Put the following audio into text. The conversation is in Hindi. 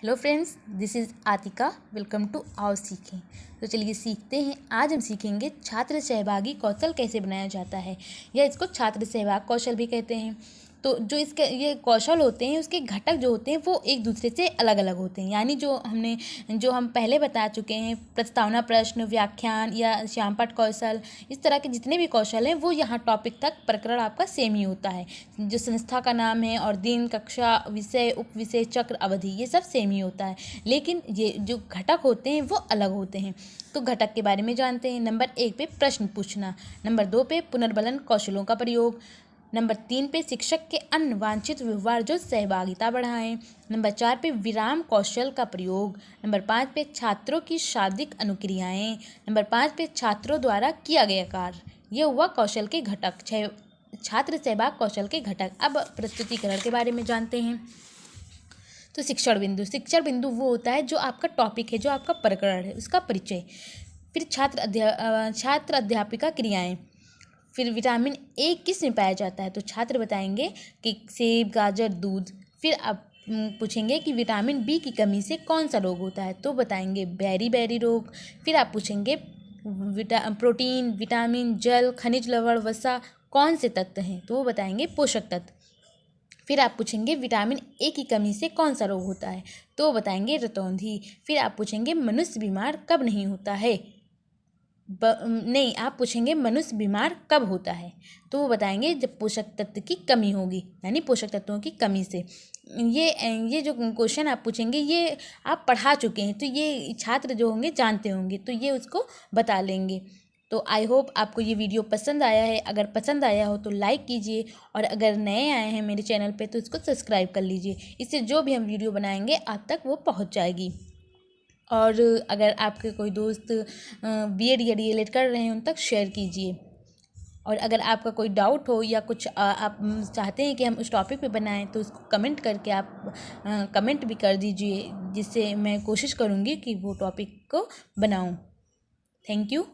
Hello friends, this is Atika. Welcome to Aao Seekhen. तो चलिए सीखते हैं। आज हम सीखेंगे छात्र सहभागी कौशल कैसे बनाया जाता है, या इसको छात्र सहभाग कौशल भी कहते हैं। तो जो इसके ये कौशल होते हैं, उसके घटक जो होते हैं वो एक दूसरे से अलग अलग होते हैं। यानी जो हम पहले बता चुके हैं, प्रस्तावना प्रश्न, व्याख्यान या श्यामपाठ कौशल, इस तरह के जितने भी कौशल हैं वो यहाँ टॉपिक तक प्रकरण आपका सेम ही होता है। जो संस्था का नाम है और दिन, कक्षा, विषय, उपविषय, चक्र, अवधि, ये सब सेम ही होता है, लेकिन ये जो घटक होते हैं वो अलग होते हैं। तो घटक के बारे में जानते हैं। नंबर 1 पे प्रश्न पूछना, नंबर 2 पे पुनर्बलन कौशलों का प्रयोग, नंबर 3 पे शिक्षक के अन्य वांछित व्यवहार जो सहभागिता बढ़ाएं, नंबर 4 पे विराम कौशल का प्रयोग, नंबर 5 पे छात्रों की शाब्दिक अनुक्रियाएं, नंबर 5 पे छात्रों द्वारा किया गया कार्य। ये हुआ कौशल के घटक, छात्र सहभाग कौशल के घटक। अब प्रस्तुतिकरण के बारे में जानते हैं। तो शिक्षण बिंदु वो होता है जो आपका टॉपिक है, जो आपका प्रकरण है, उसका परिचय। फिर छात्र अध्यापिका क्रियाएं। फिर विटामिन ए किस में पाया जाता है, तो छात्र बताएंगे कि सेब, गाजर, दूध। फिर आप पूछेंगे कि विटामिन बी की कमी से कौन सा रोग होता है, तो बताएंगे बेरी रोग। फिर आप पूछेंगे प्रोटीन, विटामिन, जल, खनिज लवण, वसा कौन से तत्व हैं, तो वो बताएंगे पोषक तत्व। फिर आप पूछेंगे विटामिन ए की कमी से कौन सा रोग होता है, तो बताएंगे रतौंधी। फिर आप पूछेंगे मनुष्य बीमार कब नहीं होता है, नहीं, आप पूछेंगे मनुष्य बीमार कब होता है, तो वो बताएंगे जब पोषक तत्व की कमी होगी, यानी पोषक तत्वों की कमी से। ये जो क्वेश्चन आप पूछेंगे ये आप पढ़ा चुके हैं, तो ये छात्र जो होंगे जानते होंगे, तो ये उसको बता लेंगे। तो आई होप आपको ये वीडियो पसंद आया है। अगर पसंद आया हो तो लाइक कीजिए, और अगर नए आए हैं मेरे चैनल पे तो इसको सब्सक्राइब कर लीजिए। इससे जो भी हम वीडियो बनाएंगे आप तक वो पहुंच जाएगी। और अगर आपके कोई दोस्त बीएड या डीएलएड कर रहे हैं उन तक शेयर कीजिए। और अगर आपका कोई डाउट हो या कुछ आप चाहते हैं कि हम उस टॉपिक पे बनाएं, तो उसको कमेंट करके आप कमेंट भी कर दीजिए, जिससे मैं कोशिश करूँगी कि वो टॉपिक को बनाऊँ। Thank you.